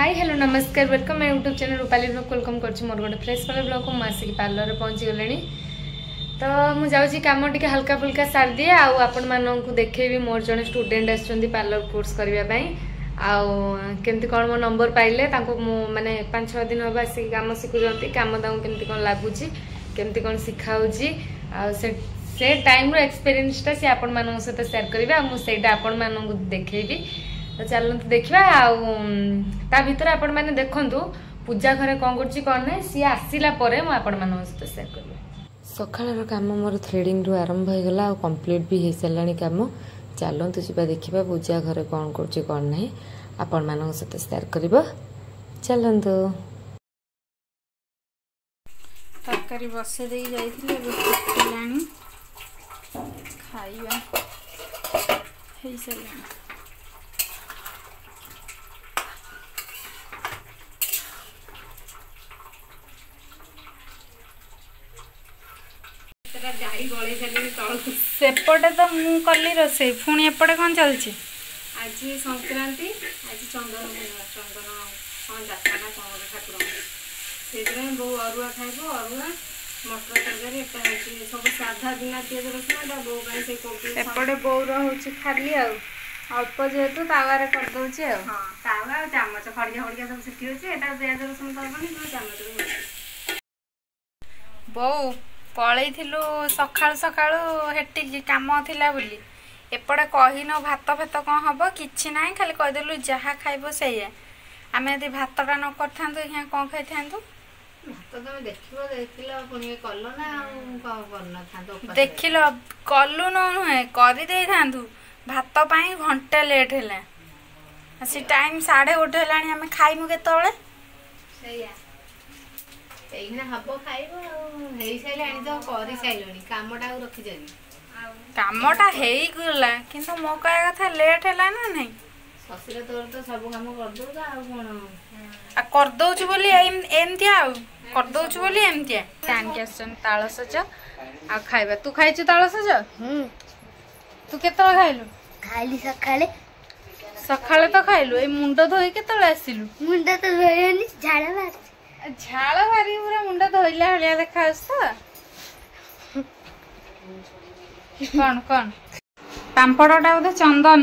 Hi hello नमस्कार welcome मैं YouTube channel Rupali blog welcome कर मोर गोटे फ्रेश वाला ब्लॉग को आसिक पार्लर पहुँची गले तो मुझे कम टे हल्का फुल्का सार दिए आपण मानक देखेबी मोर जड़े स्टूडेंट आसुँच पार्लर कोर्स करने केमती कौन मो नंबर पाइले माने 5-6 दिन हम आसिक कम शिखुंट कम केमती कौन लगुच केमती कौन शिखाऊँगी से टाइम एक्सपीरियंसटा सी आपण मान सहित सेयार करेंगे मुझे आपण मानक देखेबी तो चलते देखा भर आपण मैंने देखु पूजा घरे कौन कर सी आसला आपण मान सहित सेयार करेंगे सकाळ कम मोर थ्रेडिंग रु आरंभ हो गला और कंप्लीट भी हो सारा कम चलतु जा देखा पूजा घरे कौन कर ना आपण मान सहित सेयार कर चलतु तरकारी बसे दे जाइए खाइबा हो सारा सेपटे तो मु कली रोसे पुणी एपटे कौन चलची आज संक्रांति आज चंदन चंदन कौन जाता ना कौन ठाकुर से बो अरुआ खाइब अरुआ मटर तरकारी सब साधा बिना पियाज रसुण बो से एपटे बोर होची खाली अल्प जेहेतु तावारे कर दउची हां तावा चामच खड़िया खड़िया सब सिटी होची एटा पियाज रसुण करबनी तो चामच बो पलैथिलु सकाळु सकाळु हेटी काम थिला बोली एपटे कहिनो भात फेत कौन हम किछि नाही खाली कहिदेलु जहा खाइबो सेया आमे यदि भातटा न करथांतो यहाँ कौन खाई थांतो भात तमे देखिबो देखिलो पुणी कल्लो ना कौन करना थांतो देखिलो कल्लु न नुहे करि देई थांतु भात पाई घंटे लेट हैला asi टाइम 1:30 हेलानी आमे खाइमु केतोळे सेया एइना हबो खाइबो हेई साइले आनी तो करि साइलोनी कामटा रखि जानी कामटा हेई गला किंतु मो कहया कथा लेट हैला ना नहीं ससुर तोर तो सब काम कर दो आ कोन आ कर दोछु बोली एमतिया कर दोछु बोली एमतिया टाइम क्वेश्चन ताळसज आ खाइबा तू खाइछु ताळसज तू केतळ खाइलु खाली सकाळे सकाळे तो खाइलु ए मुंडो धोई केतळ आसिलु मुंडा तो धोयनी झाडा मार झाड़ भारी पूरा मुंडा धोइला हलिया देखा तो कौन कौन पांपड़टा बोधे चंदन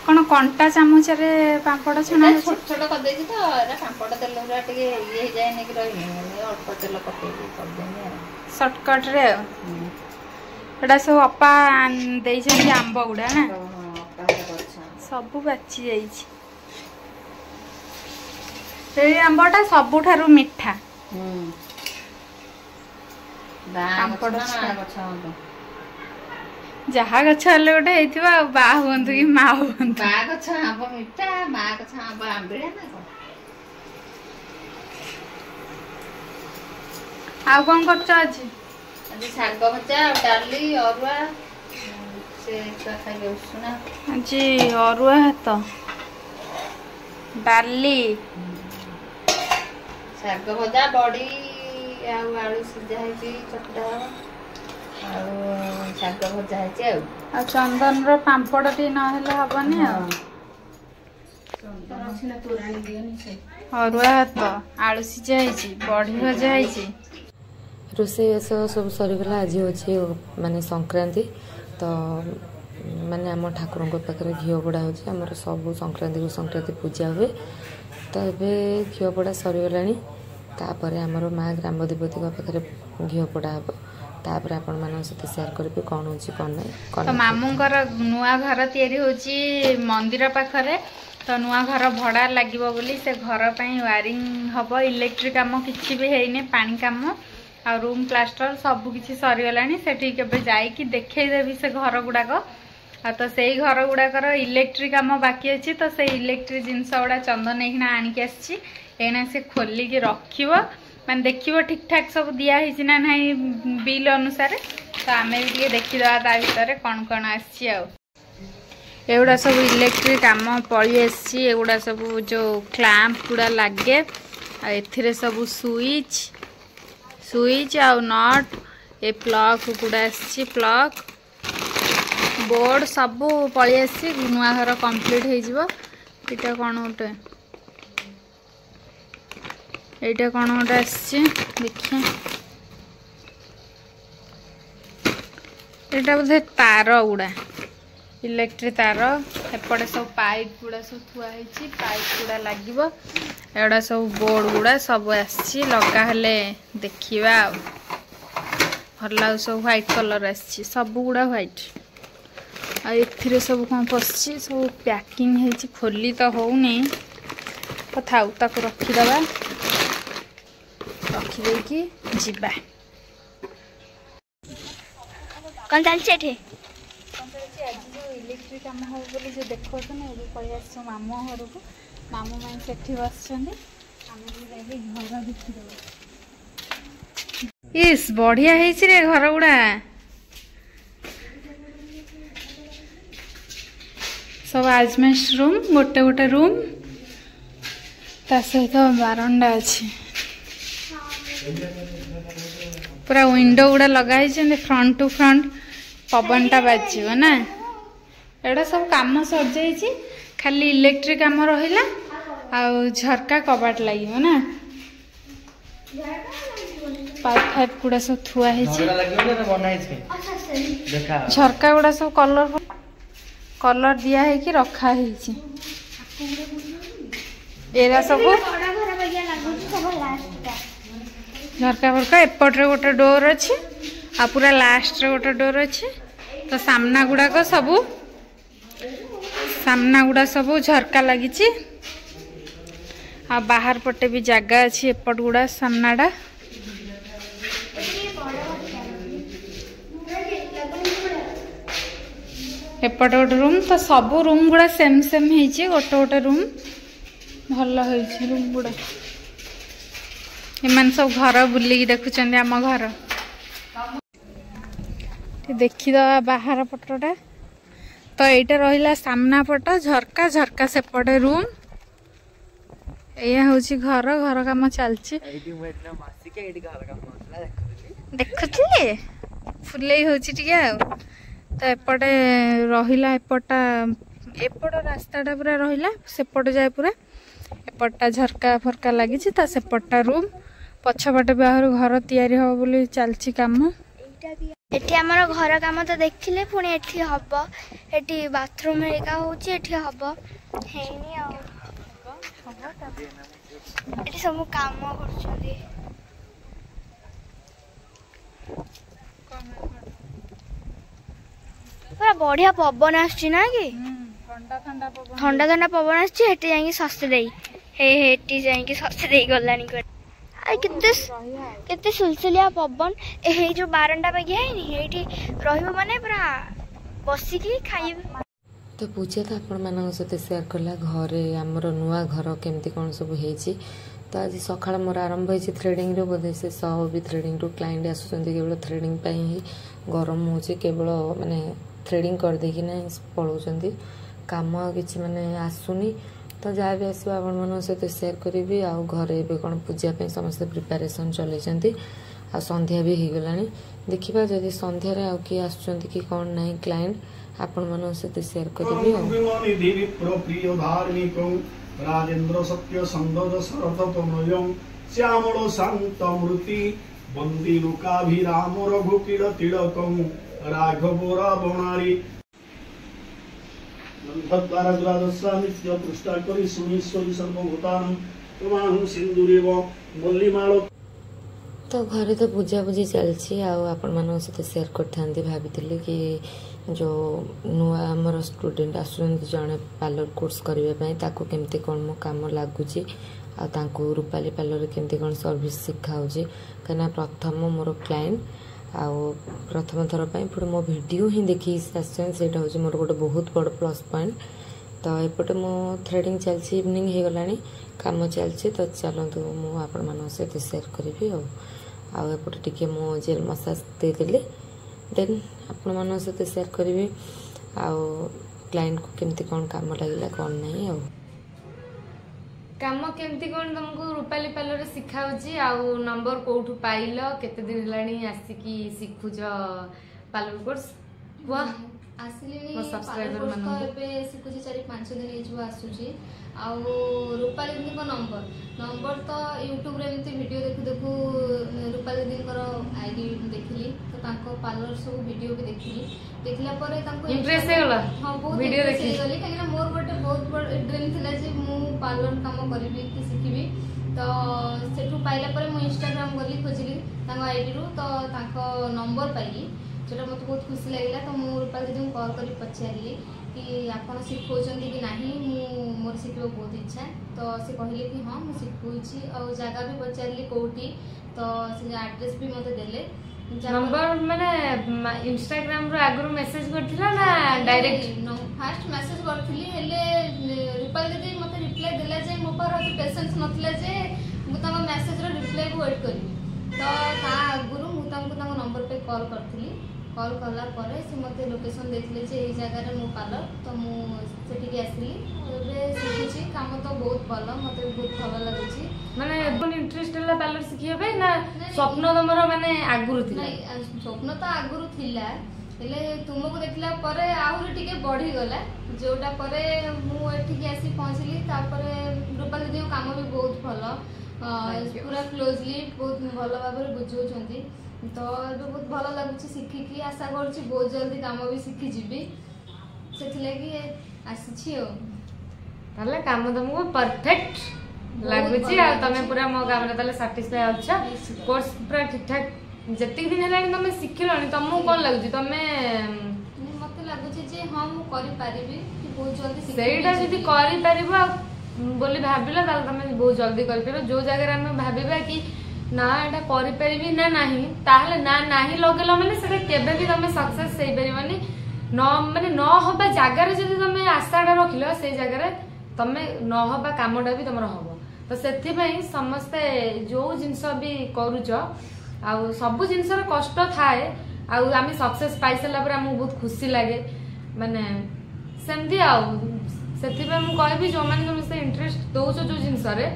कौन कंटा चामच रे पांपड़ छना छोट छोट कर देछि तो एरा पांपड़ तेल पूरा टिके ये हो जाय नै कि रही अल्प तेल पके कर देनी शॉर्टकट रे एटा सब अपा देइ छन आंब गुडा ना सब बाची जाइछि से आंबटा सबुठारु मिठा जहा गछ हले गोटे हेतिबा बा हुंतु कि मा हुंतु बा गछ आंब मिठा मा गछ आंब आंबिळा ना आ कोन करछ आज शाग भजा डाली अरुआ से खाइबे सुना जी अरुआ हात डाली शाग भजा बड़ी आलू सिझा है चटटा शाग भजा है चंदन रो पांपड़ टी नहेले हबनी अरुआ हात आलू सिझा है बड़ी भजा है रोषेईबास सब सरीगला आज हूँ माने संक्रांति तो माने आम ठाकुर पाखे घी पोड़ा होमर सब संक्रांति को संक्रांति पूजा हुए तो ये घी पोड़ा सरीगला तापर आमर माँ ग्राम देवती पाखे घी पोड़ा हम तापर आपण मान सहित सेयार करेंगे कौन हो कौन ना तो मामूंकर नुआ घर तैयारी होची मंदिर पाखरे तो नुआ घर भड़ा लगिबो बोली से घर पई वायरिंग हबो इलेक्ट्रिक काम किछि भी हेइने पानी काम आ रूम प्लास्टर सब किछि सरीगलानी सेठी केबे जाई कि देखै देबी से घर गुडाक आ तो सेई घर गुडाकर इलेक्ट्रिक काम बाकी अछि तो से इलेक्ट्रिक जिंस गुडा चंदन एखना आनी के आछि एना से खोली के रखिबो माने देखिबो ठीक ठाक सब दिया हिछि ना नाही बिल अनुसार तो आमे भी देखिदवा ता भीतर कोन कोन आछि आ एगुड़ा सब इलेक्ट्रिक काम पड़ी आसी एगुड़ा सब जो क्लैंप गुड़ा लगे ए सब स्विच स्विच आ नट ए प्लग गुड़ा आसी प्लग बोर्ड सब पलि आसी नुआ घर कंप्लीट हो इटा कौन गोटे এইটা কোন গোটে আসছে দেখিয়া এটা বোধে তার গুড়া ইলেক্ট্রিক তার এপଟେ सब पाइप गुड़ा सब थुआ ହେଇଛି पाइप गुड़ा লাগিব एडा सब बोर्ड गुड़ा सब आसी लगा हले देखिबा भल लाग सब व्हाइट कलर आसी सब गुड़ा व्हाइट आ एथिरे सब कोन पसछि सब पैकिंग ହେଇଛି खोली तो होउनी तो थाउ ताको रखी दबा रखी देकी जिबा कौन चलছে এঠে इलेक्ट्रिक काम हो बोली जो देखो तो ना ये पळि आस मामू घर को मामू माई सेठी बसछंदी हम भी जाई घर देखि दो इस बढ़िया हेछि रे घर गुडा सब आजमेस्ट रूम गोटे गोटे रूम ता सहित बारंडा अछि पूरा विंडो गुड़ा लगा फ्रंट टू फ्रंट पवनटा बाजो ना एटा सब काम सर जाइए खाली इलेक्ट्रिक काम रहा आ झरका कबाट लगे ना पाइप फाइप गुड़ा सब थुआ झरका गुड़ा सब कलर कलर दिया है कि रखा है एरा सब झरका फरका एपटे गोटे डोर अच्छे आ पूरा लास्ट रे गोटे डोर अच्छे तो सामना गुड़ाक सब झरका लगी आ बाहर पटे भी जगह अच्छी एपट गुड़ा सामनाटा एपटे गोटे रूम तो सब रूम गुड़ा सेम सेम होती गोटे गोटे रूम भल होती रूम गुड़ा एमान सब घर बुलिकी देखुं आम घर देखीद बाहर पटटा तो यहाँ रहा सामना पट झरका झरका सेपटे रूम या हूँ घर घर काम चलती देखुले फुले हूँ तो एपटे रहा एपटा एपट रास्ताटा पूरा रहा सेपट जाए पूरा एपटा झरका फरका लगी सेपटा रूम पछपटे बाहर घर तैयारी हो बोली चलची काम एठी हमर घर काम तो देखिले पुणी एठी हब एठी बाथरूम हेका होची एठी हब हेनी आ एठी सब काम करछोदी पूरा बढ़िया पवन आछी ना कि ठंडा ठंडा पवन आछी एठी जाई सस्ते देई हेटी जाई सस्ते देई गलानी केते सुलसुलिया पवन ए जो बारंडा पे गया है माने पूरा बसिकी खाइबे तो पूजा तो आपण मान सहित सेयार कला घरे आमर नुआ घर केमती कौन सब होती तो आज सका मोर आरंभ होती थ्रेडिंग बोधे से 100 भी थ्रेडिंग क्लाइंट आसुँच केवल थ्रेडिंग ही गरम हो केवल माने थ्रेडिंग कर देकी ना पलाउंट काम किसी माने आसुनी तो जहाँ भी आसो आपण मान सहित सेयार करी आउ घरे भी कौन पूजा समस्त प्रिपेरेसन चलती आ संध्या भी हो गला देखा जदि संध्यार आउ किए आसुँच कि कौन ना क्लाइंट आपण मान सहित सेयार करी राजेन्द्र सत्य संगद शरद तनयं श्यामल शांत मूर्ति बंदी लुकाभिराम रघुकीर तिलकं राघव रावणारी पृष्ठा करी सुनीश्वरी सर्वभूतानं प्रमाणं सिंदूरेव मल्लिमाल तो घरे तो पूजा पूजी चलती आपण मान सहित सेयार करते भाभी कि जो नुआ आमर स्टूडेंट आसुँच जड़े पार्लर कोर्स करने केमती कौन मो कम लगुच रूपाली पार्लर केमती कौन सर्विस शिखाऊँ कहीं प्रथम मोर क्लाइंट आउ प्रथम थर पुणी मो वीडियो ही देखी से मोर गोटे बहुत बड़ प्लस पॉइंट तो एपटे मो थ्रेडिंग चलती इवनिंग हो गला कम चलती तो चलतु मुझे सहित सेयार करी आउपटे टी मो जेल मसाज देदेली देन आपण मान सहित सेयार करी आउ क्लाइंट को केमती कौन काम लगे कौन नहीं आउ काम केमती कौन तुमको रूपाली पार्लर शिखाऊँ आउ नंबर कौटू पाइल केते दिन है आसिकी शिखुज पार्लर कोर्स ଆସିଲିଣି ମୋ subscriber ପାର୍ଲର କୋର୍ସ ତ ମାନଙ୍କୁ। ଏବେ ଶିଖୁଛି 4-5 ଦିନ ହେଇଯିବ ଆସୁଛି। ଆଉ ରୂପାଲି ଦିଦିଙ୍କ ନମ୍ବର ତ ୟୁଟ୍ୟୁବରେ ଏମିତି ଭିଡ଼ିଓ ଦେଖୁ ଦେଖୁ ରୂପାଲି ଦିଦିଙ୍କର ଆଇଡି ଦେଖିଲି, ତ ତାଙ୍କ ପାର୍ଲର ସବୁ ଭିଡ଼ିଓ ବି ଦେଖିଲା ପରେ ତାଙ୍କୁ ଇମ୍ପ୍ରେସ ହେଇଗଲା। ହଁ ବହୁତ ଭିଡ଼ିଓ ଇମ୍ପ୍ରେସ ଦେଖି ହେଇଗଲି, କାହିଁକିନା ମୋର ଗୋଟେ ବହୁତ ବଡ଼ ଡ୍ରିମ୍ ଥିଲା ଯେ ମୁଁ ପାର୍ଲର କାମ କରିବି କି ଶିଖିବି। ତ ସେଠୁ ପାଇଲା ପରେ ମୁଁ ଇନଷ୍ଟାଗ୍ରାମ ଗଲି ଖୋଜିଲି ତାଙ୍କ ଆଇଡିରୁ, ତ ତାଙ୍କ ନମ୍ବର ପାଇଲି, ସେଟା ମୋତେ ବହୁତ ଖୁସି ଲାଗିଲା। ତ ମୁଁ ରୂପାଲି ଦିଦିଙ୍କୁ କଲ୍ କରି ପଚାରିଲି कि ଆପଣ ଶିଖଉଛନ୍ତି କି ନାହିଁ, ମୁଁ ମୋର ଶିଖିବାକୁ ବହୁତ ଇଚ୍ଛା। ତ ସେ କହିଲେ କି ହଁ ମୁଁ ଶିଖଉଛି, ଆଉ ଜାଗା ବି ପଚାରିଲି କୋଉଠି, ତ ସେ ଆଡ୍ରେସ୍ ବି ମୋତେ ଦେଲେ। नंबर माने इंस्टाग्राम रो आगु मेसेज करथिला ना डायरेक्ट फास्ट मेसेज करथिली, हेले रूपाली दीदी मते रिप्लाई देला जे मो पर अति पेशेंस नथिला जे मु तांको मेसेज रो रिप्लाई को वेट करी। तो ता आगुरु मु तांको नंबर पे कॉल करथिली, कॉल करला परे से मते लोकेशन देखले जे एई जगह रे मो पार्लर, तो मु सेठी आसली। एबे सिखुची काम तो बहुत भलो, मते बहुत भलो लागुची। माने अपन इंटरेस्ट होला पार्लर सिखिया पे ना स्वप्न तमरो माने आगुरु थिला? नहीं स्वप्न तो आगुरु थिला, हेले तुमको देखला परे आहुरी टिके बढ़ी गला, जोटा परे मु एठिके आसी पहुंचली। तापरे रूपाली दीदी काम भी बहुत भलो, पूरा क्लोजली बहुत भलो भाबरे बुझौछंती। तो एबे बहुत भलो लागुची सिखिकी, आशा करछि बहुत जल्दी काम भी सिखि जिबी, सेथिलागी आसीछि। ओ ताले काम तुमको परफेक्ट लागुची आ तमे पूरा मो काम रे ताले सैटिस्फाई अच्छा कोर्स पूरा ठीक ठाक जति दिन हेलानी तमे सिखिलनी, तमको कोन लागुची तमे मते लागुची जे हां मु करि पारिबी कि बहुत जल्दी सिखि सेटा जदी करि पारिबो बोली भाबिला ताले तमे बहुत जल्दी करि पारो। जो जगह रे हम भाबिबा कि ना एटा करि पारिबी ना नाही, ताहले ना नाही लगेलो माने सेटा केबे भी तमे सक्सेस सेइ परिबनी। न माने न होबा जगह रे जदी तमे आशाटा रखिलो से जगह रे तमे न होबा कामटा भी तमरो हबो। तो सेथि पई समस्ते जो जिंस भी करूछ आ सब जिंस रो कष्ट थाए, आ आमी सक्सेस पाइ सला पर हम बहुत खुशी लागे माने सेमती आ सेथि पई मु कहबी जो माने समस्ते इंटरेस्ट दोछ जो जिंस रे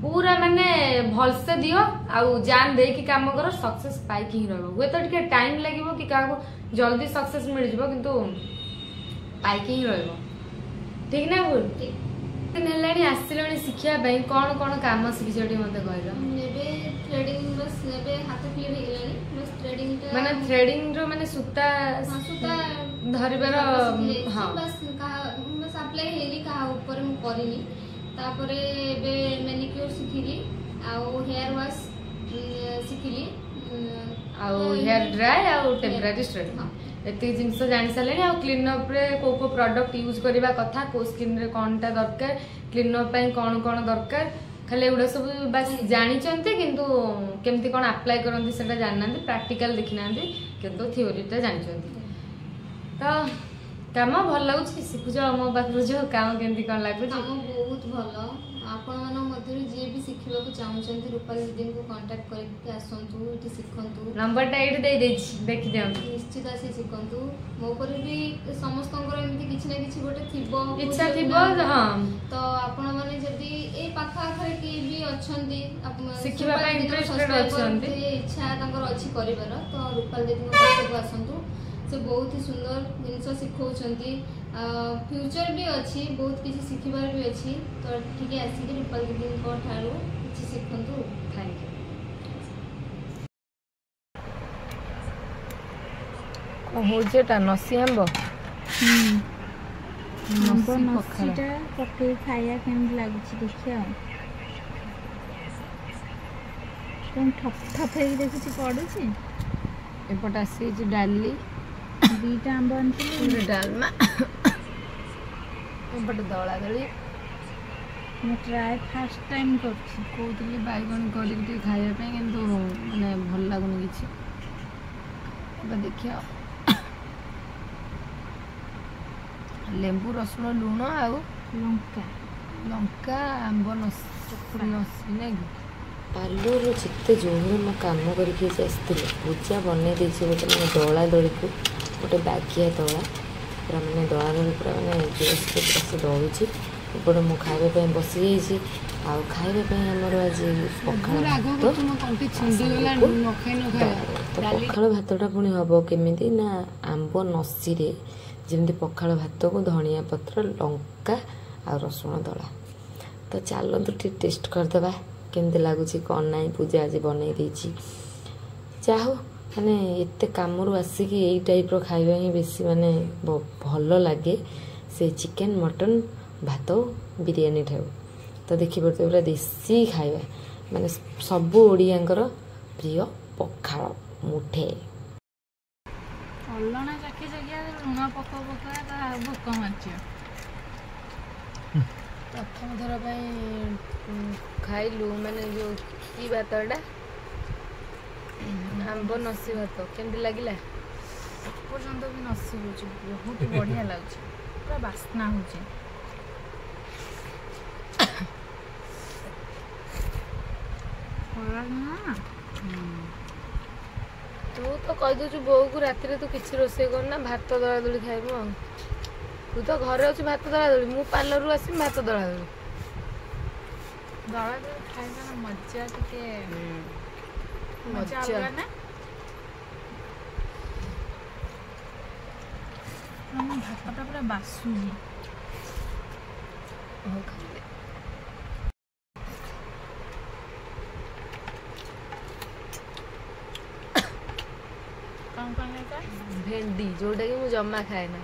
पूरा माने भल से दियो आ जान दे कि काम करो, सक्सेस पाइ कि रहबो। वे तो टिके टाइम लागिवो कि काको जल्दी सक्सेस मिल जिवो, किंतु पाइ कि रहबो। ठीक ना भूल? ठीक दिन हेलानी आसिलणी शिखिया पई कोन कोन काम शिखिछटी मते कहलो? नेबे थ्रेडिंग बस नेबे हाथ क्लियर हे गेलानी, बस थ्रेडिंग ता माने थ्रेडिंग रो माने सूता सुता धरिबार हां बस बस अप्लाई हेली का ऊपर मु करिनी। तापरे एबे मैनिक्योर सिखिली, आउ हेयर वॉश सिखिली, आउ हेयर ड्राई आउ टेम्परेरी स्ट्रेट एति जिंस जानि सालेनी। आ क्लीन अप रे को प्रोडक्ट यूज करबा कथा, को स्किन रे कोनटा दरकार, क्लीन अप पई कोन कोन दरकार, खाली एउडा सब बस जानि चंती, किंतु केमती कोन अप्लाई करंती सेटा जाननांती, प्रैक्टिकल देखिनांती, किंतु थ्योरी ता जानि चंती। तो काम भल लागुची शिखुछ मो पाखरु जो काम केमती कोन लागुची? काम बहुत भलो। आपण मन मध्य जे भी सिखिबा को चाहउचंती रूपाली दीदी को कांटेक्ट करके आसंतु, इति सिखंतु। नंबर टा एडी दे देछि, देखि दियौ निश्चित आसी सिखंतु। मो पर भी समस्त एमती किछि ना किछि गोटे थिबो इच्छा थिबो। हां तो आपण माने जदी ए पाखा आखरे के भी अछंती सिखिबा पई इंटरेस्टेड अछंती, इच्छा तांकर अछि करिवार, तो रूपाली दीदी को पाखा आसंतु। से बहुत ही सुंदर जिनस शिखौछंती, फ्यूचर भी अच्छी, बहुत किसी शिखिबार भी अच्छी। तो ठीक है आसिक रूपाली दीदी को ठारू किछि सिखंतु। Thank you. को होजेटा नसी आंबो आंबो नसीटा पके खाया केम लागुची देखिया। तुम ठप ठप हे देखुची पडुची। एपट आसी जे डाली बीटा आंबो आनती डालमा एपट दला दली मैं ट्राई फर्स्ट टाइम करछि। कोतली बाइगन करी के खाया पे, किंतु माने भल लागुनी किछि। अब देखिया लेंबू रसुण लूण आ लंका लंका आंबो नसी नै पार्लर जिते जोर मैं कम करके आसती पूजा बनई दे गोटे मैंने दला दली को गोटे बागिया दला पूरा मैंने दला दली पूरा मैंने जोश के पूरा से दलुची। एपटे मु खाइबा बसी जाइए आउ खाइबा आमर आज पखाल ତ ପଖାଳ ଭାତଟା ପୁଣି ହେବ କେମିତି ନା ଆମ୍ବ ନସିରେ ଯେମିତି ପଖାଳ ଭାତକୁ ଧଣିଆ ପତ୍ର ଲଙ୍କା ଆଉ ରସୁଣ ଦଳା। ତ ଚାଲନ୍ତୁ ଟିକେ ଟେଷ୍ଟ କରିଦେବା କେମିତି ଲାଗୁଛି କ'ଣ ନାହିଁ। ପୂଜା ଆଜି ବନେଇ ଦେଇଛି। ଯାହା ହଉ ମାନେ ଏତେ କାମରୁ ଆସିକି ଏଇ ଟାଇପ୍ର ଖାଇବା ହିଁ ବେଶୀ ମାନେ ଭଲ ଲାଗେ, ସେ ଚିକେନ୍ ମଟନ୍ ଭାତ ବିରିୟାନୀ ଠାରୁ। ତ ଦେଖିପାରୁଥିବେ ପୁରା ଦେଶୀ ଖାଇବା, ମାନେ ସବୁ ଓଡ଼ିଆଙ୍କର ପ୍ରିୟ ପଖାଳ ମୁଠେ। ଅଲଣା ଚାଖି ଚାଖିଆ ଲୁଣ ପକା ଭୋକ ମାରିଯିବ। ପ୍ରଥମ ଥର ପାଇଁ ଖାଇଲୁ ମାନେ ଯେଉଁ କି ଭାତଟା ଆମ୍ବ ନସି ଭାତ। କେମିତି ଲାଗିଲା? ପର୍ଯ୍ୟନ୍ତ ବି ନସି ହେଉଛି, ବହୁତ ବଢ଼ିଆ ଲାଗୁଛି, ପୁରା ବାସ୍ନା ହେଉଛି। ତୁ ତ କହିଦେଉଛୁ ବୋଉକୁ ରାତିରେ ତୁ କିଛି ରୋଷେଇ କରୁନା, ଭାତ ଦଳାଦଳି ଖାଇବୁ ଆଉ। ତୁ ତ ଘରେ ଅଛୁ ଭାତ ଦଳାଦଳି, ମୁଁ ପାର୍ଲରରୁ ଆସିବି ଭାତ ଦଳାଦଳି। ଦଳାଦଳି ଖାଇବାର ମଜା ଟିକେ ମଜା ମଜା। ଅଲଗା ନା। ଆମ ଭାତଟା ପୁରା ବାସୁଛି। ହଉ ଖାଇଲେ। କ'ଣ କହିଲେ? ଭେଣ୍ଡି, ଯୋଉଟାକି ମୁଁ ଜମା ଖାଏ ନା।